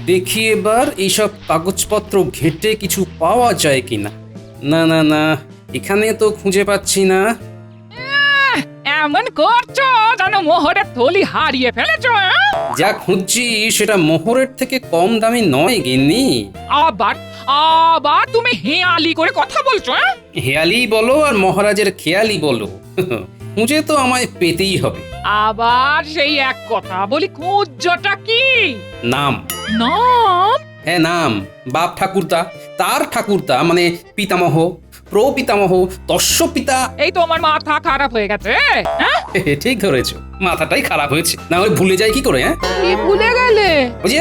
দেখি এবার এইসব কাগজপত্র ঘেঁটে কিছু পাওয়া যায় কিনা। না না না, এখানে তো খুঁজে পাচ্ছি না। এমন করছো যেন মোহরের থলি হারিয়ে ফেলেছো। যা খুঁজছি সেটা মোহরের থেকে কম দামি নয় গিন্নি। আবার আবার তুমি হেয়ালি করে কথা বলছো। হেয়ালি বলো আর মহারাজের খেয়ালি বলো, খুঁজে তো আমায় পেতেই হবে। আবার সেই এক কথা বলি, খুঁজটা কি? নাম। নাম? হ্যাঁ নাম, বাপ ঠাকুরদা, তার ঠাকুরদা মানে পিতামহ, প্রপিতামহ, তস্য পিতা। এই তো আমার মাথা খারাপ হয়ে গেছে। ঠিক ধরেছো, মাথাটাই খারাপ হয়েছে, না হলে ভুলে যাই কি করে? হ্যাঁ কি ভুলে গেলে? ওই যে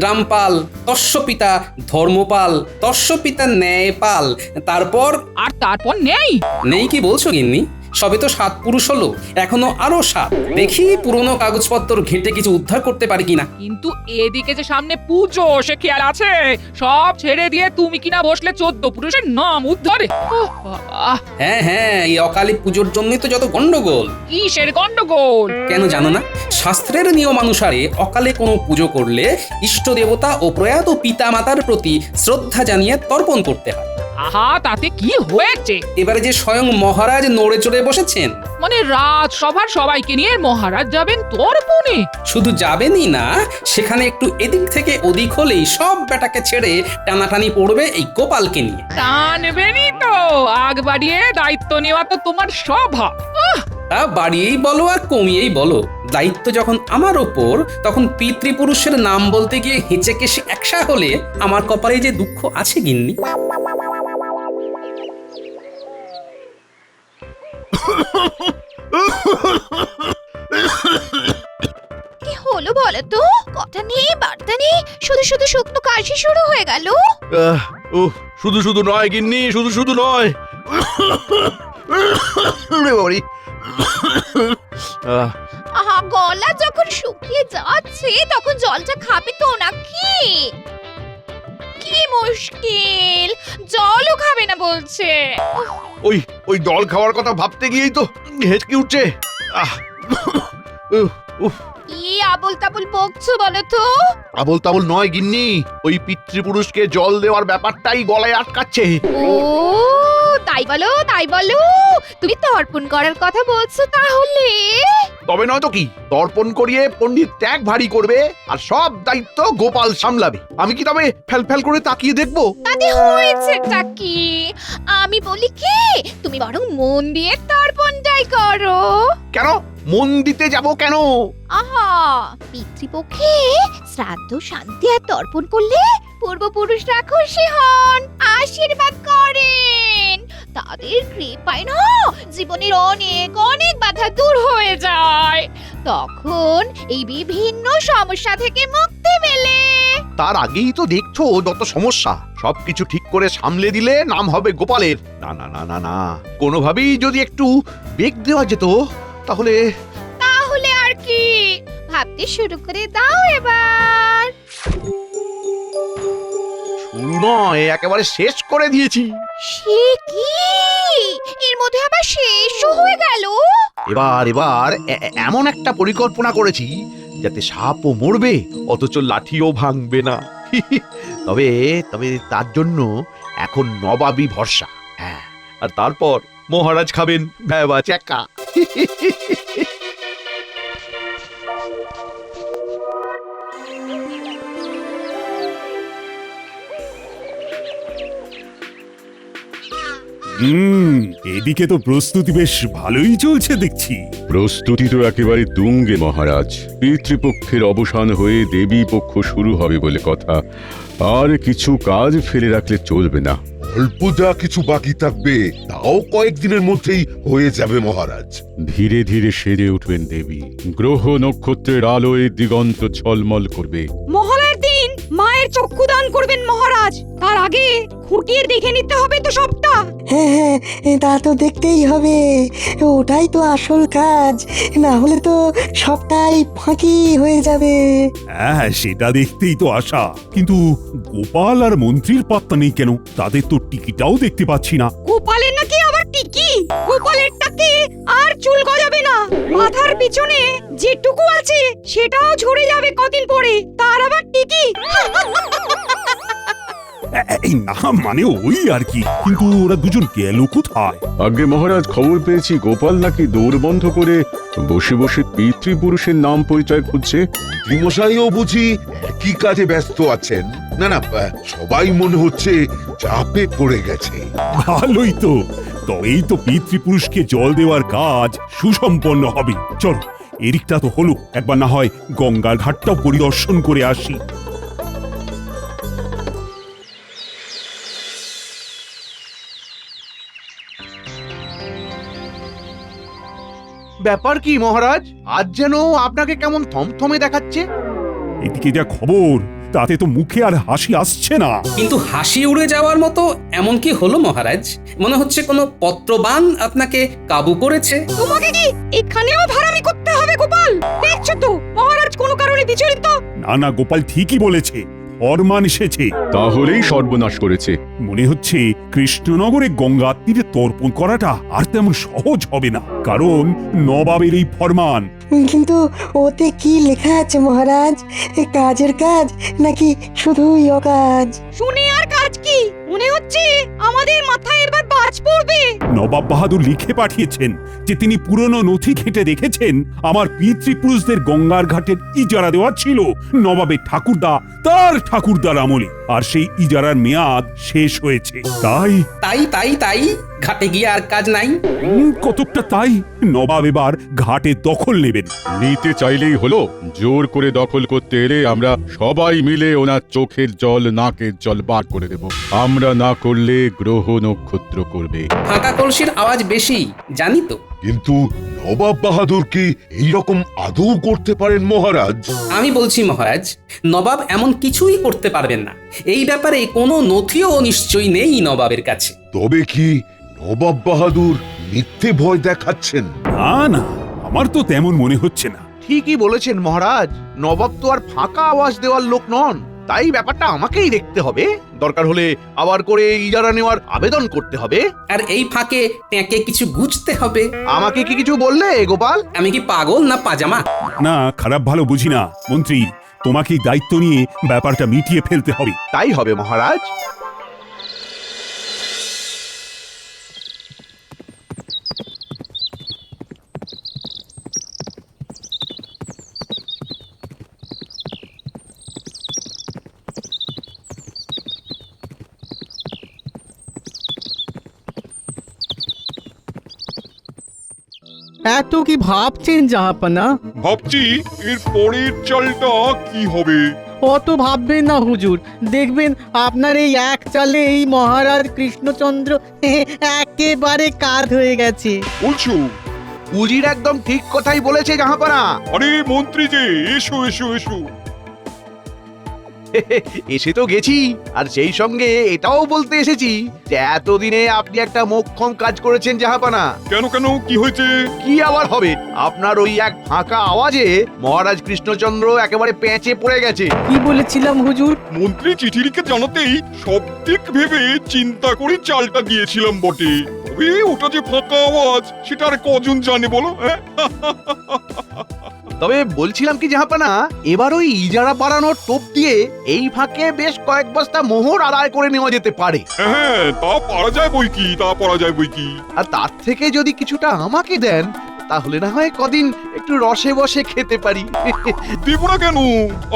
রামপাল, তস্য পিতা ধর্মপাল, তস্য পিতা ন্যায়পাল, তারপর তারপর নেই? নেই কি বলছো গিন্নি? সবে তো 7 পুরুষ হলো, এখনো আরো 7। দেখি পুরনো কাগজপত্র ঘেঁটে কিছু উদ্ধার করতে পারি কিনা। কিন্তু এদিকে যে সামনে পুজো, সে খেয়াল আছে? সব ছেড়ে দিয়ে তুমি কিনা বসলে 14 পুরুষের নাম উদ্ধারে। হ্যাঁ হ্যাঁ, এই অকালী পুজোর জন্যই তো যত গন্ডগোল। কিসের গন্ডগোল? কেন জানো না? শাস্ত্রের নিয়ম অনুসারে অকালে কোনো পুজো করলে ইষ্ট দেবতা ও প্রয়াত পিতা মাতার প্রতি শ্রদ্ধা জানিয়ে তর্পণ করতে হয়। আহা, তাতে কি হয়েছে? এবারে যে স্বয়ং মহারাজ নড়ে চড়ে বসেছেন, মানে রাজসভার সবাইকে নিয়ে মহারাজ যাবেন তর্পণে? শুধু যাবেনই না, সেখানে একটু এদিক থেকে ওদিক হলেই সব বেটাকে ছেড়ে টানাটানি পড়বে এই গোপালকে নিয়ে। টানবেনই তো, আগ বাড়িয়ে দায়িত্ব নেওয়া তো তোমার স্বভাব। তা বাড়িয়েই বলো আর কমিয়েই বলো, দায়িত্ব যখন আমার ওপর, তখন পিতৃপুরুষের নাম বলতে গিয়ে হেঁচে কেসে একসা হলে আমার কপালে যে দুঃখ আছে গিন্নি। কি হলো বলো তো? কথা নেই বার্তা নেই, শুধু শুধু শুকনো কাশি শুরু হয়ে গেল। শুধু শুধু নয় গিন্নি, শুধু শুধু নয়। আহা, গলা যখন শুকিয়ে যাচ্ছে তখন জলটা খাবে তো নাকি? কি মুশকিল, জলও খাবে না বলছে। ওই ওই জল খাওয়ার কথা ভাবতে গিয়েই তো হেঁচকি উঠছে। কি আবল তাবল বকছো বলো তো? আবল তাবল নয় গিন্নি, ওই পিতৃপুরুষকে জল দেওয়ার ব্যাপারটাই গলায় আটকাচ্ছে। ও তাই বলো, তাই বলো, তুমি তর্পণ করার কথা বলছো তাহলে? তবে নয় তো কি, তর্পণ করিয়ে পণ্ডিত ত্যাগ ভারী করবে আর সব দায়িত্ব গোপাল সামলাবে। আমি কি তবে ফেল ফেল করে তাকিয়ে দেখবো? তাতে হয়েছেটা কি? আমি বলি কি, তুমি বরং মন দিয়ে তর্পণটাই করো। কেন মন দিতে যাব কেন? আহা, পিতৃপক্ষে শ্রাদ্ধ শান্তি আর তর্পণ করলে পূর্বপুরুষরা খুশি হন, আশীর্বাদ করেন। তাদের কৃপায় না জীবনের অনেক অনেক বাধা দূর হয়ে যায়। তখন এই বিভিন্ন সমস্যা থেকে মুক্তি মেলে। তার আগেই তো দেখছো যত সমস্যা, সবকিছু ঠিক করে সামলে দিলে নাম হবে গোপালের। না না না না না, কোনোভাবেই যদি একটু বেগ দেওয়া যেত তাহলে। তাহলে আর কি, ভাবতে শুরু করে দাও এবার। শুরু নয়, একেবারে শেষ করে দিয়েছি। সে কি, এর মধ্যে আবার শেষও হয়ে গেল? এবার এবার এমন একটা পরিকল্পনা করেছি যাতে সাপও মরবে অথচ লাঠিও ভাঙবে না। তবে তবে তার জন্য এখন নবাবী ভরসা। হ্যাঁ, আর তারপর মহারাজ খাবেন ভ্যাবা চ্যাকা। এদিকে তো প্রস্তুতি বেশ ভালোই চলছে দেখছি। প্রস্তুতি তো একেবারে তুঙ্গে মহারাজ। পিতৃপক্ষের অবসান হয়ে দেবী পক্ষ শুরু হবে বলে কথা, আর কিছু কাজ ফেলে রাখলে চলবে না। অল্প যা কিছু বাকি থাকবে তাও কয়েকদিনের মধ্যেই হয়ে যাবে মহারাজ। ধীরে ধীরে সেরে উঠবেন দেবী, গ্রহ নক্ষত্রের আলোয় দিগন্ত ঝলমল করবে। মহালয়ার দিন মায়ের চক্ষুদান করবেন মহারাজ, তার আগে খুঁটিয়ে দেখে নিতে হবে তো সবটা। হ্যাঁ, তা তো দেখতেই হবে, ওটাই তো আসল কাজ, না হলে তো সবটাই ফাঁকি হয়ে যাবে। হ্যাঁ, সেটা দেখতেই তো আশা, কিন্তু গোপাল আর মন্ত্রীর পাত্তা নেই কেন? তাদের তো টিকিটাও দেখতে পাচ্ছি না। গোপালের নাকি আবার টিকি গোপালের টাকে আর চুল গজাবে না, মাথার পিছনে যেটুকু আছে সেটাও ঝরে যাবে কদিন পরে, তার আবার টিকি। এই না মানে ওই আর কি, কিন্তু ওরা দুজন গেল কোথায়? আগে মহারাজ, খবর পেয়েছি গোপাল নাকি দৌড় বন্ধ করে বসে বসে পিতৃপুরুষের নাম পরিচয় খুঁজছে। মশাইও বুঝি কি কাজে ব্যস্ত আছেন? না না, সবাই মনে হচ্ছে চাপে পড়ে গেছে। ভালোই তো, তবেই তো পিতৃপুরুষকে জল দেওয়ার কাজ সুসম্পন্ন হবে। চলো, এদিকটা তো হলো, একবার না হয় গঙ্গার ঘাটটাও পরিদর্শন করে আসি। ব্যাপার কি মহারাজ, আজ যেন আপনাকে কেমন থমথমে দেখাচ্ছে? এদিকে যা খবর, তাতে তো মুখে আর হাসি আসছে না। কিন্তু হাসি উড়ে যাওয়ার মতো এমন কি হলো মহারাজ? মনে হচ্ছে কোনো পত্রবান আপনাকে কাবু করেছে। তোমাকে কি এখানেও ভাড়ামি করতে হবে গোপাল? দেখছো তো মহারাজ কোনো কারণে বিচলিত। না না, গোপাল ঠিকই বলেছে, ফরমান এসেছে। তাহলেই সর্বনাশ করেছে। মনে হচ্ছে কৃষ্ণনগরে গঙ্গা তীরে তর্পণ করাটা আর তেমন সহজ হবে না, কারণ নবাবের এই ফরমান। কিন্তু ওতে কি লেখা আছে মহারাজ? কাজের কাজ নাকি শুধুই অকাজ? শুনে আর কাজ কি? মনে হচ্ছে আমাদের মাথায় এবার বাজ পড়বে। নবাব বাহাদুর লিখে পাঠিয়েছেন যে তিনি পুরনো নথি ঘেঁটে দেখেছেন আমার পিতৃপুরুষদের গঙ্গার ঘাটের ইজারা দেওয়া ছিল নবাবের ঠাকুরদা তার ঠাকুরদার আমলে, আর সেই ইজারার মেয়াদ শেষ হয়েছে। তাই তাই তাই তাই ঘাটে গিয়ে আর কাজ নাই। কতকটা তাই নবাব এবার ঘাটে দখল নেবেন। নিতে চাইলেই হলো, জোর করে দখল করতে এলে আমরা সবাই মিলে ওনার চোখের জল নাকের জল বার করে দেব। আমরা না করলে গ্রহ নক্ষত্র করবে। ফাঁকা কলসির আওয়াজ বেশি, জানি তো। কিন্তু নবাব বাহাদুর কি এইরকম আদৌ করতে পারেন মহারাজ? আমি বলছি মহারাজ, নবাব এমন কিছুই করতে পারবেন না। এই ব্যাপারে কোনো নথিও নিশ্চয়ই নেই নবাবের কাছে। তবে কি নবাব বাহাদুর মিথ্যে ভয় দেখাচ্ছেন? না না, আমার তো তেমন মনে হচ্ছে না। ঠিকই বলেছেন মহারাজ, নবাব তো আর ফাঁকা আওয়াজ দেওয়ার লোক নন, তাই ব্যাপারটা আমাকেই দেখতে হবে। দরকার হলে আবার করে ইজারা নেওয়ার আবেদন করতে হবে। আর এই ফাঁকে ট্যাঁকে কিছু গুছতে হবে। আমাকে কি কিছু বললে গোপাল? আমি কি পাগল না পাজামা? না, খারাপ ভালো বুঝি না মন্ত্রী, তোমাকেই দায়িত্ব নিয়ে ব্যাপারটা মিটিয়ে ফেলতে হবে। তাই হবে মহারাজ। এত কি ভাবছেন জাহাপানা? ভাবছি এর পরের চালটা কি হবে। অত ভাববেন না হুজুর, দেখবেন আপনার এই এক চালে এই মহারাজ কৃষ্ণচন্দ্র একেবারে কাত হয়ে গেছে। বলছো? উজির একদম ঠিক কথাই বলেছে জাহাপানা। আরে মন্ত্রী যে, এসো এসো এসো। এসে তো গেছি, আর সেই সঙ্গে এটাও বলতে এসেছি যে এতদিনে আপনি একটা মোক্ষম কাজ করেছেন জাহাপানা। কেন কেন, কি হয়েছে? কি আবার হবে, আপনার ওই এক ফাঁকা আওয়াজে মহারাজ কৃষ্ণচন্দ্র একেবারে পেঁচে পড়ে গেছে। কি বলেছিলাম হুজুর? মন্ত্রী চিঠি লিখে জানাতেই সব দিক ভেবে চিন্তা করে চালটা দিয়েছিলাম বটে, তবে ওটা যে ফাঁকা আওয়াজ সেটা আর কজন জানে বলো? তবে বলছিলাম কি জাহাপানা, এবার ওই ইজারা বাড়ানোর টোপ দিয়ে এই ফাঁকে বেশ কয়েক বস্তা মোহর আদায় করে নেওয়া যেতে পারে। হ্যাঁ, তা পারা যায় বই কি, তা পারা যায় বই কি। আর তার থেকে যদি কিছুটা আমাকে দেন, তাহলে না হয় কদিন একটু রসে বসে খেতে পারি। দেবো না কেন,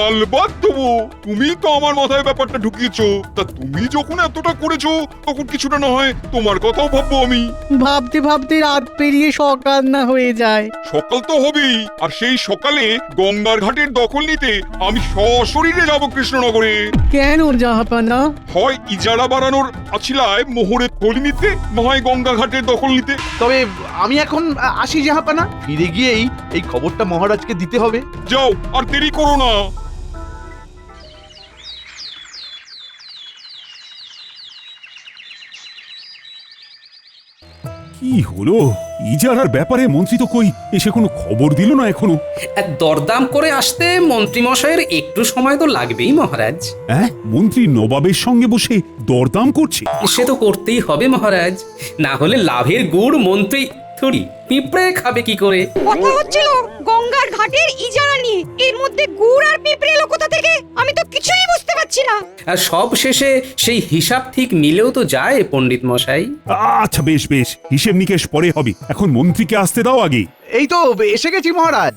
আলবাত দেবো। তুমি তো আমার মাথায় ব্যাপারটা ঢুকিয়েছো, তা তুমি যখন এতটা করেছো তখন কিছুটা না হয় তোমার কথাও ভাববো আমি। ভাবতে ভাবতে রাত পেরিয়ে সকাল না হয়ে যায়। সকাল তো হবেই, আর সেই সকালে গঙ্গার ঘাটের দখল নিতে আমি সশরীরে যাব কৃষ্ণনগরে। কেন জাহাপানা? হয় ইজারা বাড়ানোর আছিলায় মোহরের থলি নিতে, নয় গঙ্গা ঘাটের দখল নিতে। তবে আমি এখন আসি জাহাপানা, ফিরে গিয়েই এই খবরটা মহারাজকে দিতে হবে। যাও, আর দেরি করো না। কি কি হলো ইজারার ব্যাপারে মন্ত্রী তো কই এসে কোনো খবর দিল না এখনো। দরদাম করে আসতে মন্ত্রীমশাইয়ের একটু সময় তো লাগবেই মহারাজ। হ্যাঁ, মন্ত্রী নবাবের সঙ্গে বসে দরদাম করছে। সে তো করতেই হবে মহারাজ, না হলে লাভের গুড় মন্ত্রী থুড়ি পিঁপড়ে খাবে কি করে? কথা হচ্ছিল গঙ্গার ঘাটের ইজারা নিয়ে, এর মধ্যে গুড় আর পিঁপড়ে এলো কোথা থেকে আমি তো কিছুই বুঝতে পারছি না। আর সব শেষে সেই হিসাব ঠিক মিলেও তো যায় পণ্ডিত মশাই। আচ্ছা বেশ বেশ, হিসেব নিকেশ পরে হবে, এখন মন্ত্রীকে আসতে দাও আগে। এই তো এসে গেছি মহারাজ।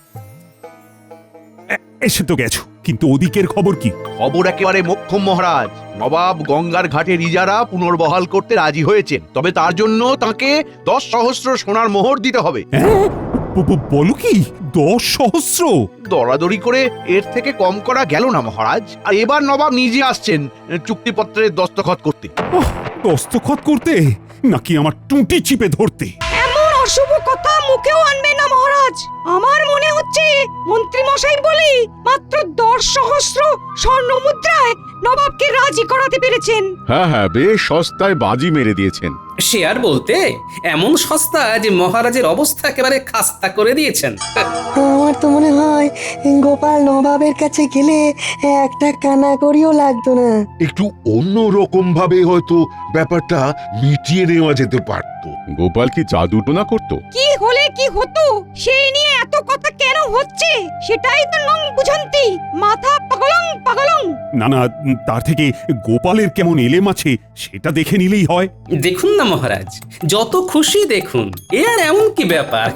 এসে তো গেছো, কিন্তু ওদিকের খবর কি? খবর একেবারে মোক্ষম মহারাজ। নবাব গঙ্গার ঘাটের ইজারা পুনর্বহাল করতে রাজি হয়েছেন, তবে তার জন্য তাকে 10 সহস্র সোনার মোহর দিতে হবে। হ্যাঁ, বলো কি 10 সহস্র? দরাদরি করে এর থেকে কম করা গেল না মহারাজ। আর এবার নবাব নিজে আসছেন চুক্তিপত্রের দস্তখত করতে। দস্তখত করতে নাকি আমার টুঁটি চিপে ধরতে? এমন অশুভ কথা মুখেও আনবে না মহারাজ। আমার মনে হচ্ছে মন্ত্রী মশাই বলি মাত্র 10 সহস্র স্বর্ণ মুদ্রায় নবাবকে রাজি করাতে পেরেছেন। হ্যাঁ হ্যাঁ, বেশ সস্তায় বাজি মেরে দিয়েছেন। শেয়ার বলতে এমন সস্তা যে মহারাজের অবস্থা একেবারে খাস্তা করে দিয়েছেন। আমার তো মনে হয় গোপাল নবাবের কাছে গেলে একটা কানাকড়িও লাগতো না। একটু অন্য রকম ভাবে হয়তো ব্যাপারটা মিটিয়ে নেওয়া যেতে পারত। গোপাল কি জাদু টোনা করতো? কি হলে কি হতো সেই নিয়ে এত কথা কেন হচ্ছে সেটাই তো নং বুঝান্তি। মাথা পাগলং পাগলং। না না, তার থেকে গোপালের কেমন এলেম আছে সেটা দেখে নিলেই হয়। দেখুন না মহারাজ, যত খুশি দেখুন, এ আর এমন কি ব্যাপার।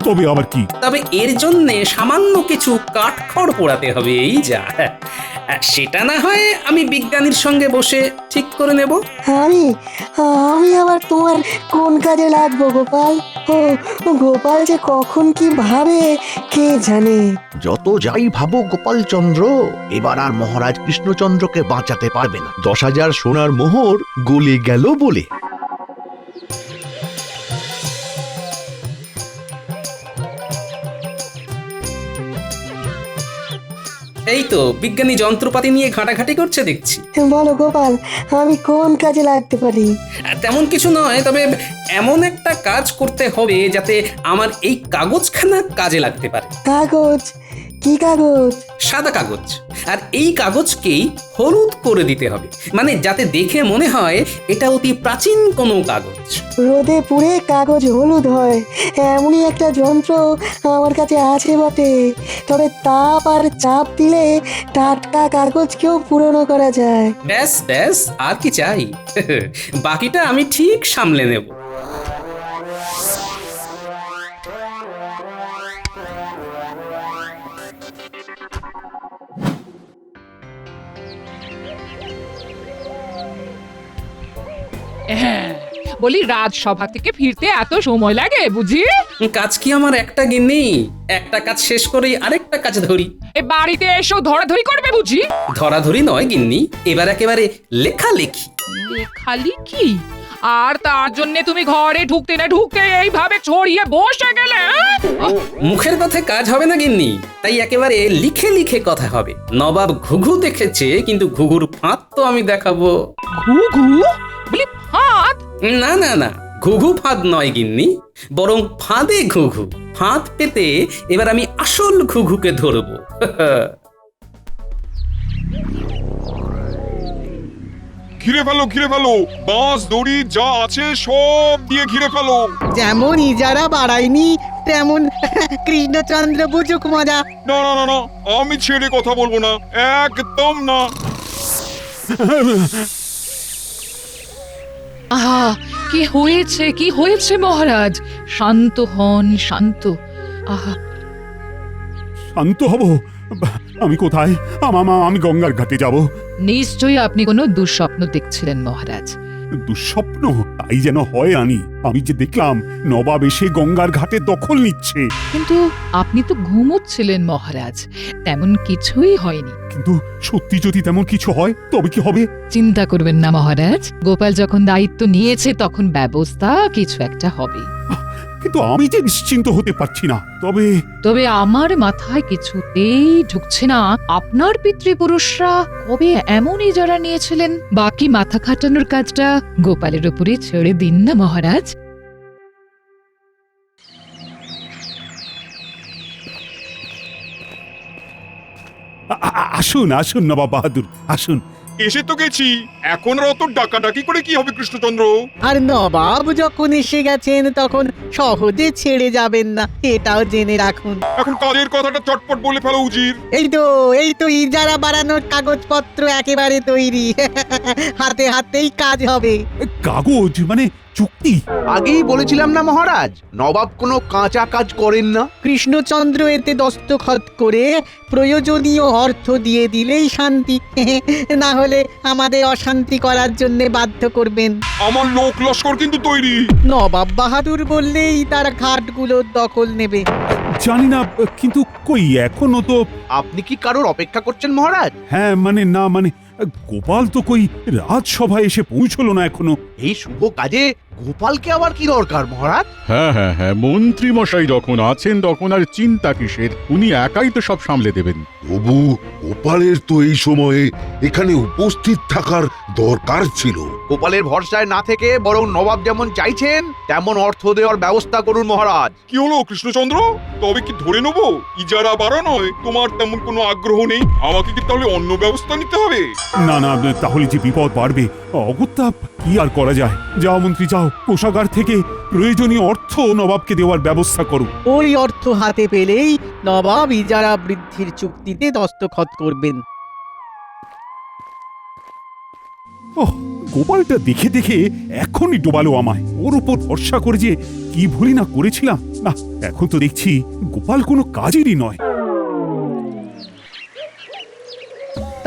তবে আবার কি? তবে এর জন্য সামান্য কিছু কাঠখড় পোড়াতে হবে, এই যা। সেটা না হয় আমি বিজ্ঞানীর সঙ্গে বসে ঠিক করে নেব। আমি আমি আবার তোমার কোন কাজে লাগবো গোপাল? ও গোপাল যে কখন কি ভাবে কে জানে। যত যাই ভাবো গোপাল চন্দ্র, এবার আর মহারাজ কৃষ্ণচন্দ্রকে বাঁচাতে পারবে না। 10,000 সোনার মোহর গলে গেল বলে। এই তো বিজ্ঞানী যন্ত্রপাতি নিয়ে ঘাটাঘাটি করছে দেখছি। বলো গোপাল, আমি কোন কাজে লাগতে পারি? তেমন কিছু নয়, তবে এমন একটা কাজ করতে হবে যাতে আমার এই কাগজখানা কাজে লাগতে পারে। কাগজ? কি কাগজ? সাদা কাগজ, আর এই কাগজকেই হলুদ করে দিতে হবে, মানে যাতে দেখে মনে হয় এটা অতি প্রাচীন কোনো কাগজ। রোদে পুড়ে কাগজ হলুদ হয় এমনই একটা যন্ত্র আমার কাছে আছে বটে, তবে তাপ আর চাপ দিলে টাটকা কাগজকেও পুরনো করা যায়। ব্যাস ব্যাস, আর কি চাই? বাকিটা আমি ঠিক সামলে নেব। হ্যাঁ, বলি রাজসভা থেকে ফিরতে এত সময় লাগে বুঝি? কাজ কি আমার একটা গিন্নি? একটা কাজ শেষ করেই আরেকটা কাজ ধরি। এ বাড়িতে এসো ধরাধরি করবে বুঝি? ধরাধরি নয় গিন্নি, এবার একেবারে লেখালেখি। লেখালেখি? আর তার জন্য তুমি ঘরে ঢুকতে না ঢুকতে এইভাবে ছড়িয়ে বসে গেলে? মুখের কথা কাজ হবে না গিন্নি, তাই একেবারে লিখে লিখে কথা হবে। নবাব ঘুঘু দেখেছে, কিন্তু ঘুঘুর ফাঁদ তো আমি দেখাবো। ঘুঘু? বলি ফাঁদ? না না না, ঘুঘু ফাঁদ নয় গিন্নি, বরং ফাঁদে ঘুঘু। ফাঁদ পেতে এবার আমি আসল ঘুঘুকে ধরবো। ঘিরে ফেলো, বাঁশ দড়ি যা আছে সব দিয়ে ঘিরে ফেলো। যেমন ইজারা বাড়ায়নি তেমন কৃষ্ণচন্দ্র বুঝুক মজা। না না না না, আমি ছেড়ে কথা বলবো না, একদম না। আহা, কি হয়েছে কি হয়েছে মহারাজ? শান্ত হন, শান্ত। আহা, শান্ত হব? আমি কোথায়? আমি গঙ্গার ঘাটে যাব। নিশ্চয়ই আপনি কোনো দুঃস্বপ্ন দেখছিলেন মহারাজ। দুঃস্বপ্ন? তাই যেন হয় আনি। আমি যে দেখলাম নবাব এসে গঙ্গার ঘাটে দখল নিচ্ছে। কিন্তু আপনি তো ঘুমোচ্ছিলেন মহারাজ, তেমন কিছুই হয়নি। কিন্তু সত্যি যদি তেমন কিছু হয় তবে কি হবে? চিন্তা করবেন না মহারাজ, গোপাল যখন দায়িত্ব নিয়েছে তখন ব্যবস্থা কিছু একটা হবে। কিন্তু আমি যে নিশ্চিন্ত হতে পারছি না। তবে তবে আমার মাথায় কিছুতেই ঢুকছে না আপনার পিতৃপুরুষরা কবে এমন ইজারা নিয়েছিলেন। বাকি মাথা খাটানোর কাজটা গোপালের উপরে ছেড়ে দিন না মহারাজ। আসুন আসুন নবাব বাহাদুর, আসুন। এসে তো গেছি, এখন আর অত ডাকাডাকি করে কি হবে কৃষ্ণচন্দ্র? আর নবাব যখন এসে গেছেন তখন সহজে ছেড়ে যাবেন না, এটাও জেনে রাখুন। এখন কাজের কথাটা চটপট বলে ফেলো উজির। এই তো ইজারা বাড়ানোর কাগজপত্র একেবারে তৈরি। হাতে হাতেই কাজ হবে। কাগজ মানে চুক্তি? আগেই বলেছিলাম না মহারাজ, নবাব কোনো কাঁচা কাজ করেন না। কৃষ্ণচন্দ্র এতে দস্তখত করে প্রয়োজনীয় অর্থ দিয়ে দিলেই শান্তি। না হলে আমাদের অশান্তি করার জন্য বাধ্য করবেন। আমার লোক লস্কর কিন্তু তৈরি। নবাব বাহাদুর বললেই তারা ঘাটগুলোর দখল নেবে। জানি না, কিন্তু কই এখনো তো। আপনি কি কারোর অপেক্ষা করছেন মহারাজ? হ্যাঁ মানে গোপাল তো কই রাজসভায় এসে পৌঁছলো না এখনো। এই শুভ কাজে গোপালকে আবার কি দরকার মহারাজ? হ্যাঁ, মন্ত্রী মশাই যখন আছেন তখন আর চিন্তা কিসের, উনি একাই তো সব সামলে দেবেন। তবু গোপালের তো এই সময়ে এখানে উপস্থিত থাকার দরকার ছিল। গোপালের ভরসায় না থেকে বরং নবাব যেমন চাইছেন তেমন অর্থ দেওয়ার ব্যবস্থা করুন মহারাজ। কি হলো কৃষ্ণচন্দ্র, তবে কি ধরে নেবো ইজারা বাড়ানোয় তোমার তেমন কোনো আগ্রহ নেই? আমাকে কি তাহলে অন্য ব্যবস্থা নিতে হবে? না তাহলে যে বিপদ বাড়বে। অগত্যা কি আর করা যায়। যাও মন্ত্রী যাও, কোষাগার থেকে প্রয়োজনীয় অর্থ নবাবকে দেওয়ার ব্যবস্থা করুন। ওই অর্থ হাতে পেলেই নবাব ইজারা বৃদ্ধির চুক্তিতে দস্তখত করবেন। ওহ, গোপালটা দেখে দেখে এখনই ডোবালো আমায়। ওর উপর ভরসা করে যে কি ভুলই না করেছিলাম। না, এখন তো দেখছি গোপাল কোনো কাজেরই নয়।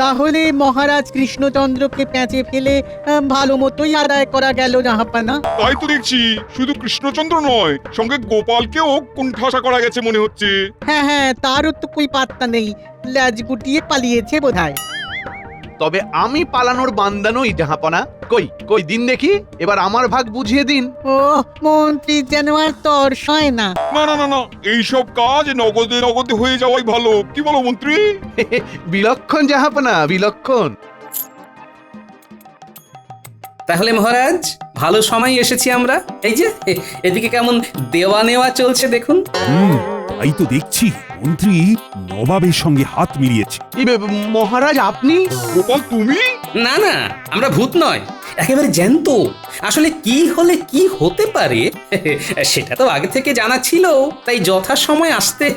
তাহলে মহারাজ কৃষ্ণচন্দ্রকে প্যাঁচে ফেলে ভালো মতোই আদায় করা গেল জাহাপানা। তাই তো দেখছি, শুধু কৃষ্ণচন্দ্র নয়, সঙ্গে গোপালকেও কোণঠাসা করা গেছে মনে হচ্ছে। হ্যাঁ, তারও তো কই পাত্তা নেই, ল্যাজ গুটিয়ে পালিয়েছে বোধহয়। তবে আমি পালানোর বান্দা নই জাহাপনা। কই দিন দেখি, এবার আমার ভাগ বুঝিয়ে দিন। ও মন্ত্রী যেন আর তর সয় না। না, এইসব কাজ নগদে নগদে হয়ে যাওয়াই ভালো। কি বলো মন্ত্রী? বিলক্ষণ জাহাপনা, বিলক্ষণ। তাহলে মহারাজ ভালো সময় এসেছি আমরা। এই যে এদিকে কেমন দেওয়া নেওয়া চলছে দেখুন। তাই তো দেখছি মন্ত্রী নবাবের সঙ্গে হাত মিলিয়েছে। মহারাজ আপনি? গোপাল তুমি? না আমরা ভূত নয়, একেবারে জ্যান্ত। আসলে কি হলে কি হতে পারে সেটা তো আগে থেকে জানা ছিল, তাই যথাসময় আসতে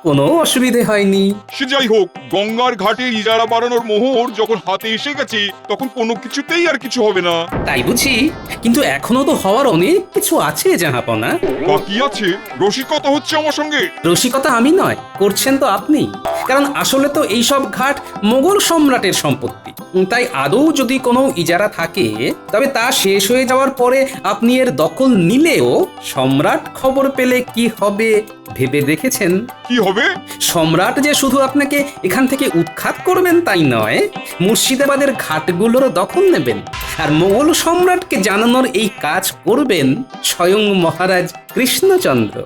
কোনো অসুবিধে হয়নি। সে যাই হোক, গঙ্গার ঘাটে ইজারা বাড়ানোর মোহর যখন হাতে এসে গেছে তখন কোনো কিছুতেই আর কিছু হবে না। তাই বুঝি, কিন্তু এখনো তো হওয়ার অনেক কিছু আছে জাহাপনা। বাকি আছে? রসিকতা হচ্ছে আমার সঙ্গে? রসিকতা আমি নয়, করছেন তো আপনি। কারণ আসলে তো এইসব ঘাট মোগল সম্রাটের সম্পত্তি, তাই আদৌ যদি কোনো ইজারা থাকে তবে তা শেষ হয়ে যাওয়ার পরে আপনি এর দখল নিলেও সম্রাট খবর পেলে কি হবে ভেবে দেখেছেন? কি হবে? সম্রাট যে শুধু আপনাকে এখান থেকে উৎখাত করবেন তাই নয়, মুর্শিদাবাদের ঘাটগুলোর দখল নেবেন। আর মোগল সম্রাটকে জানানোর এই কাজ করবেন স্বয়ং মহারাজ কৃষ্ণচন্দ্র।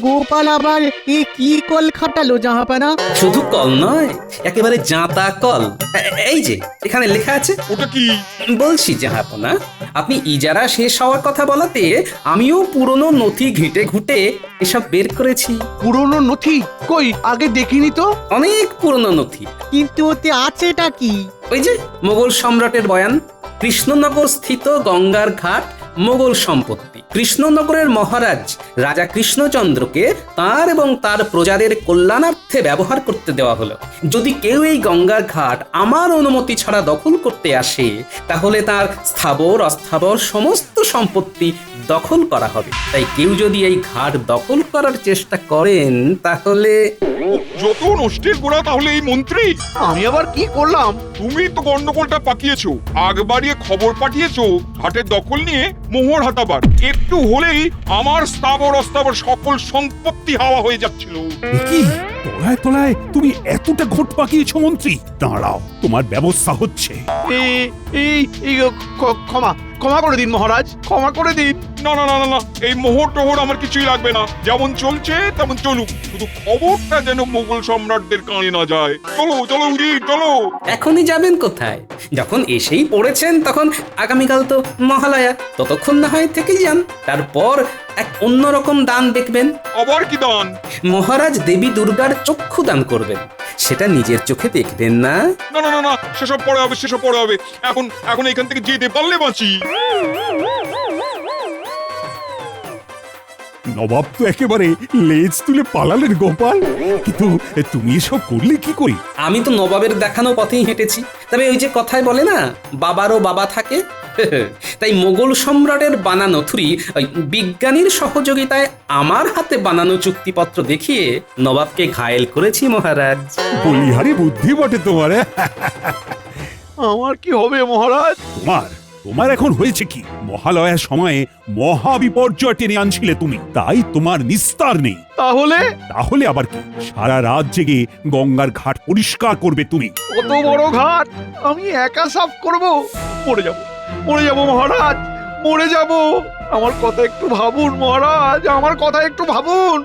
গোপাল আবার কি কল খাটালো জাহাপানা? শুধু কল নয়, একেবারে জাঁতা কল। এই যে এখানে লেখা আছে। ওটা কি? বলছি জাহাপনা, আপনি ইজারা শেষ হওয়ার কথা বলাতে আমিও পুরনো নথি ঘেটে ঘুটে এসব বের করেছি। পুরনো নথি? কই আগে দেখিনি তো। অনেক পুরনো নথি। কিন্তু ওতে আছেটা কি? ওই যে মোগল সম্রাটের বয়ান, কৃষ্ণনগর স্থিত গঙ্গার ঘাট মোগল সম্পত্তি। কৃষ্ণনগরের মহারাজ রাজা কৃষ্ণচন্দ্রকে তার এবং তার প্রজাদের কল্যাণার্থে ব্যবহার করতে দেওয়া হলো। যদি কেউ এই গঙ্গার ঘাট আমার অনুমতি ছাড়া দখল করতে আসে তাহলে তার স্থাবর অস্থাবর সমস্ত সম্পত্তি দখল করা হবে। তাই কেউ যদি এই ঘাট দখল করার চেষ্টা করেন তাহলে যত নষ্টের গোড়া তাহলে এই মন্ত্রী। আমি আবার কি করলাম? তুমি তো গন্ডগোলটা পাকিয়েছো, আগ বাড়িয়ে খবর পাঠিয়েছো ঘাটের দখল নিয়ে মোহর হাতাবার। একটু হলেই আমার স্থাবর অস্থাবর সকল সম্পত্তি হাওয়া হয়ে যাচ্ছিল। কি তলায় তলায় তুমি এতটা ঘট পাকিয়েছ মন্ত্রী? দাঁড়াও, তোমার ব্যবস্থা হচ্ছে। এই ক্ষমা ক্ষমা করে দিন মহারাজ, ক্ষমা করে দিন। না না না না না, এই মোহর টোহর আমার কিছুই লাগবে না, যেমন চলছে তেমন চলুক, শুধু খবরটা যেন মোগল সম্রাটদের কানে না যায়। চলো চলো উজির চলো। এখনই যাবেন কোথায়? যখন এসেই পড়েছেন তখন আগামীকাল তো মহালয়া, ততক্ষণ না হয় থেকে যান। তারপর এক অন্যরকম দান দেখবেন। আবার কি দান? মহারাজ দেবী দুর্গার চক্ষু দান করবেন, সেটা নিজের চোখে দেখবেন না? না না না না, সেসব পরে হবে, সেসব পরে হবে। এখন এখন এখান থেকে যেতে পারলে বাঁচি। নবাব তো একেবারে লেজ তুলে পালালেন গোপাল, কিন্তু তুমি এসব করলে কি করে? আমি তো নবাবের দেখানো পথেই হেঁটেছি। তবে ওই যে কথায় বলে না, বাবারও বাবা থাকে, তাই মোগল সম্রাটের বানানো থুরি ওই বিজ্ঞানীর সহযোগিতায় আমার হাতে বানানো চুক্তিপত্র দেখিয়ে নবাবকে ঘায়েল করেছি মহারাজ। বলিহারি বুদ্ধি বটে তোমার। আমার কি হবে মহারাজ? তোমার এখন হয়েছে কি? মহালয়ার সময়ে মহা বিপর্যয় টেনে আনছিলে তুমি, তাই তোমার নিস্তার নেই। তাহলে আবার কি? সারা রাত জেগে গঙ্গার ঘাট পরিষ্কার করবে তুমি। কত বড় ঘাট আমি একা সাফ করব? মরে যাব, মরে যাব মহারাজ, মরে যাব। আমার কথা একটু ভাবুন মহারাজ, আমার কথা একটু ভাবুন।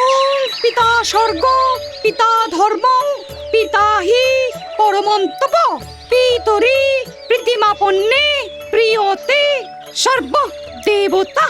ওম পিতা স্বর্গ, পিতা ধর্ম, পিতা হি পরমন্তপ, পিতরি প্রীতিমাপন্নে প্রিয়তে সর্ব দেবতা।